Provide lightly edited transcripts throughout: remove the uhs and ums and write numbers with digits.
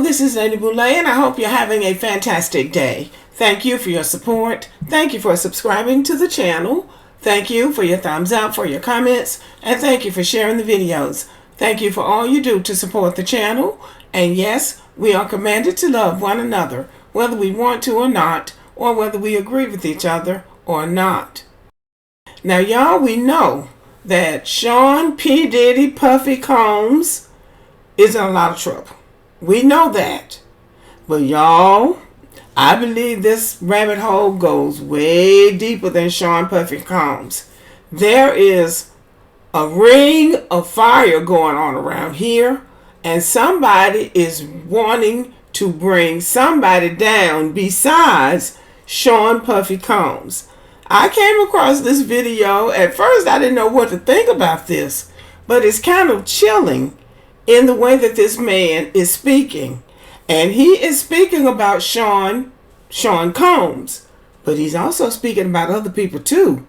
this is Lady Boulay, and I hope you're having a fantastic day. Thank you for your support. Thank you for subscribing to the channel. Thank you for your thumbs up, for your comments, and thank you for sharing the videos. Thank you for all you do to support the channel. And yes, we are commanded to love one another, whether we want to or not, or whether we agree with each other or not. Now, y'all, we know that Sean P. Diddy Puffy Combs is in a lot of trouble. We know that. But y'all, I believe this rabbit hole goes way deeper than Sean Puffy Combs. There is a ring of fire going on around here, and somebody is wanting to bring somebody down besides Sean Puffy Combs. I came across this video. At first, I didn't know what to think about this, but it's kind of chilling in the way that this man is speaking. And he is speaking about Sean Combs, but he's also speaking about other people too.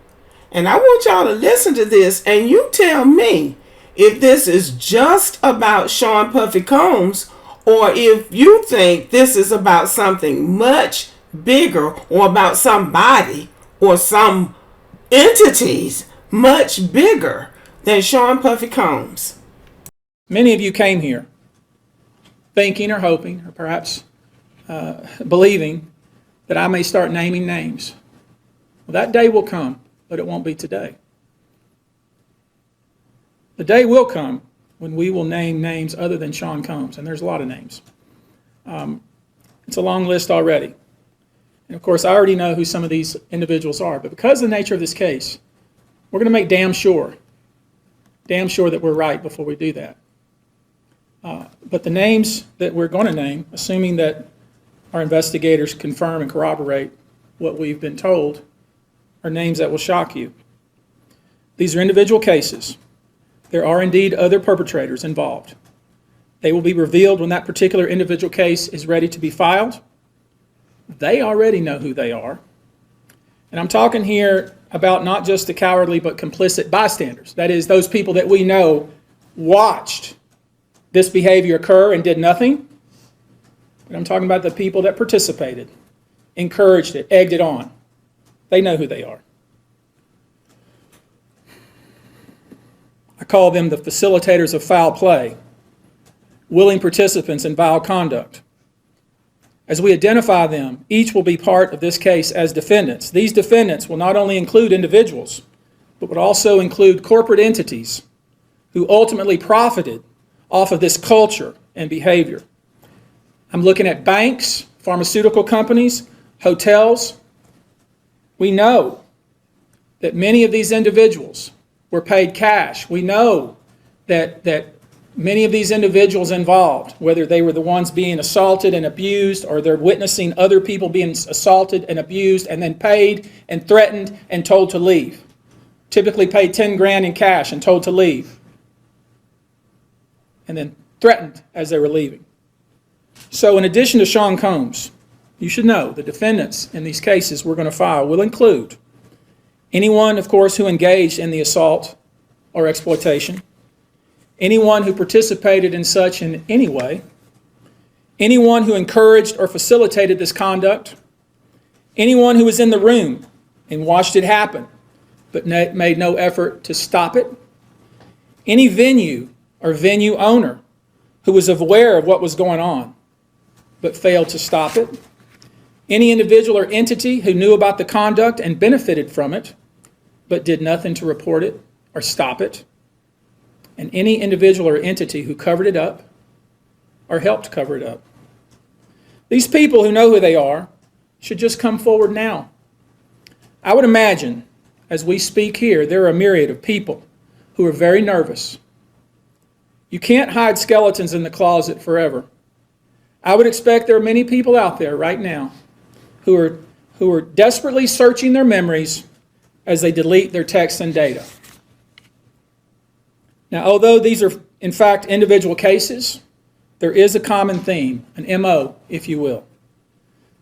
And I want y'all to listen to this, and you tell me if this is just about Sean Puffy Combs, or if you think this is about something much bigger, or about somebody or some entities much bigger than Sean Puffy Combs. Many of you came here thinking or hoping or perhaps believing that I may start naming names. Well, that day will come, but it won't be today. The day will come when we will name names other than Sean Combs, and there's a lot of names. It's a long list already. And of course, I already know who some of these individuals are, but because of the nature of this case, we're going to make damn sure that we're right before we do that. But the names that we're going to name, assuming that our investigators confirm and corroborate what we've been told, are names that will shock you. These are individual cases. There are indeed other perpetrators involved. They will be revealed when that particular individual case is ready to be filed. They already know who they are. And I'm talking here about not just the cowardly but complicit bystanders. That is, those people that we know watched this behavior occur and did nothing. But I'm talking about the people that participated, encouraged it, egged it on. They know who they are. I call them the facilitators of foul play, willing participants in vile conduct. As we identify them, each will be part of this case as defendants. These defendants will not only include individuals, but would also include corporate entities who ultimately profited off of this culture and behavior. I'm looking at banks, pharmaceutical companies, hotels. We know that many of these individuals were paid cash. We know that many of these individuals involved, whether they were the ones being assaulted and abused, or they're witnessing other people being assaulted and abused and then paid and threatened and told to leave. Typically paid 10 grand in cash and told to leave, and then threatened as they were leaving. So in addition to Sean Combs, you should know the defendants in these cases we're going to file will include anyone, of course, who engaged in the assault or exploitation, anyone who participated in such in any way, anyone who encouraged or facilitated this conduct, anyone who was in the room and watched it happen but made no effort to stop it, any venue or venue owner who was aware of what was going on but failed to stop it, any individual or entity who knew about the conduct and benefited from it but did nothing to report it or stop it, and any individual or entity who covered it up or helped cover it up. These people who know who they are should just come forward now. I would imagine, as we speak here, there are a myriad of people who are very nervous. You can't hide skeletons in the closet forever. I would expect there are many people out there right now who are desperately searching their memories as they delete their texts and data. Now, although these are, in fact, individual cases, there is a common theme, an MO, if you will.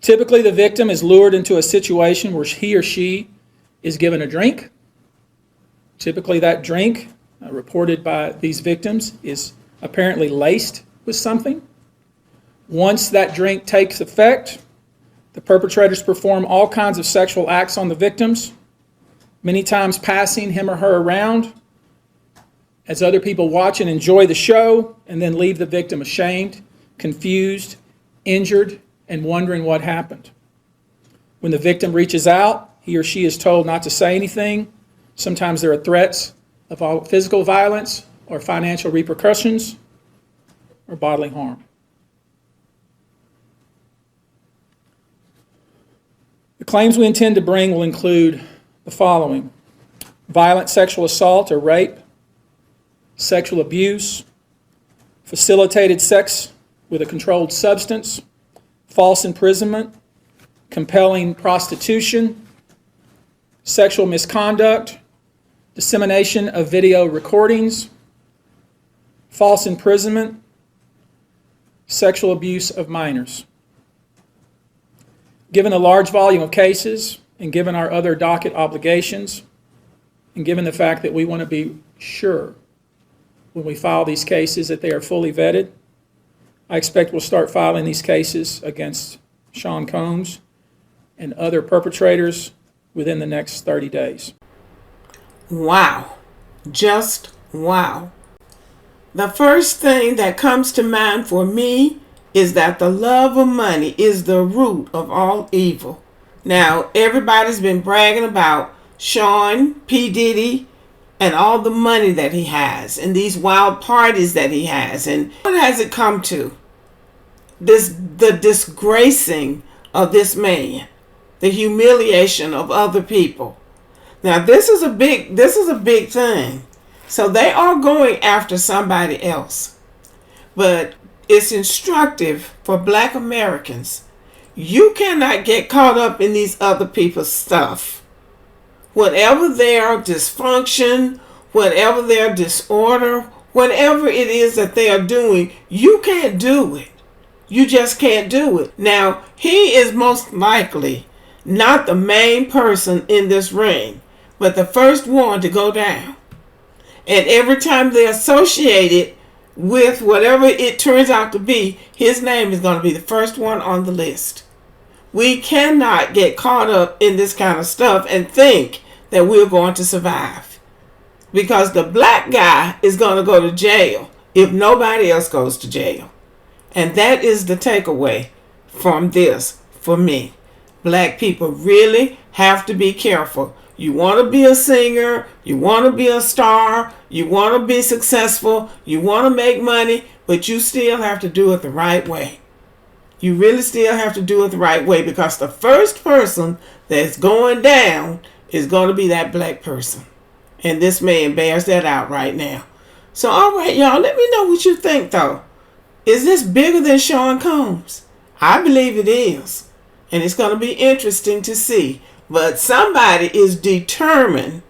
Typically, the victim is lured into a situation where he or she is given a drink. Typically, that drink, reported by these victims, is apparently laced with something. Once that drink takes effect, the perpetrators perform all kinds of sexual acts on the victims, many times passing him or her around as other people watch and enjoy the show, and then leave the victim ashamed, confused, injured, and wondering what happened. When the victim reaches out, he or she is told not to say anything. Sometimes there are threats of physical violence or financial repercussions or bodily harm. The claims we intend to bring will include the following: violent sexual assault or rape, sexual abuse, facilitated sex with a controlled substance, false imprisonment, compelling prostitution, sexual misconduct, dissemination of video recordings, false imprisonment, sexual abuse of minors. Given the large volume of cases, and given our other docket obligations, and given the fact that we want to be sure when we file these cases that they are fully vetted, I expect we'll start filing these cases against Sean Combs and other perpetrators within the next 30 days. Wow. Just wow. The first thing that comes to mind for me is that the love of money is the root of all evil. Now, everybody's been bragging about Sean P. Diddy and all the money that he has and these wild parties that he has. And what has it come to? The disgracing of this man, the humiliation of other people. Now, this is a big thing. So they are going after somebody else. But it's instructive for Black Americans. You cannot get caught up in these other people's stuff. Whatever their dysfunction, whatever their disorder, whatever it is that they are doing, you can't do it. You just can't do it. Now, he is most likely not the main person in this ring, but the first one to go down. And every time they associate it with whatever it turns out to be, his name is going to be the first one on the list. We cannot get caught up in this kind of stuff and think that we're going to survive. Because the black guy is going to go to jail if nobody else goes to jail. And that is the takeaway from this for me. Black people really have to be careful. You want to be a singer, you want to be a star, you want to be successful, you want to make money, but you still have to do it the right way. You really still have to do it the right way, because the first person that's going down is going to be that black person. And this man bears that out right now. So, all right, y'all, let me know what you think, though. Is this bigger than Sean Combs? I believe it is. And it's going to be interesting to see. But somebody is determined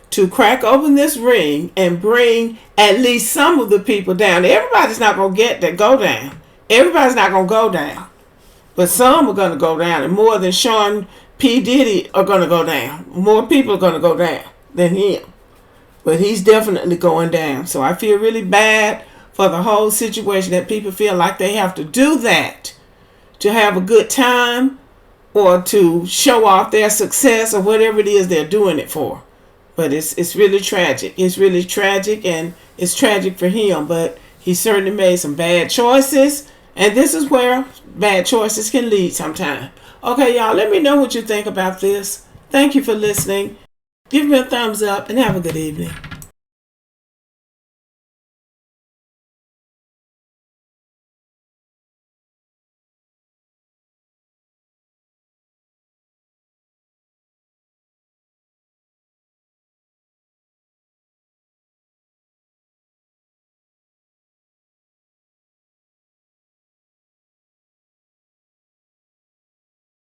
to crack open this ring and bring at least some of the people down. Everybody's not going to go down. Everybody's not going to go down. But some are going to go down. And more than Sean P. Diddy are going to go down. More people are going to go down than him. But he's definitely going down. So I feel really bad for the whole situation, that people feel like they have to do that to have a good time or to show off their success or whatever it is they're doing it for. But it's really tragic. It's really tragic, and it's tragic for him. But he certainly made some bad choices, and this is where bad choices can lead sometimes. Okay, y'all, let me know what you think about this. Thank you for listening. Give me a thumbs up and have a good evening.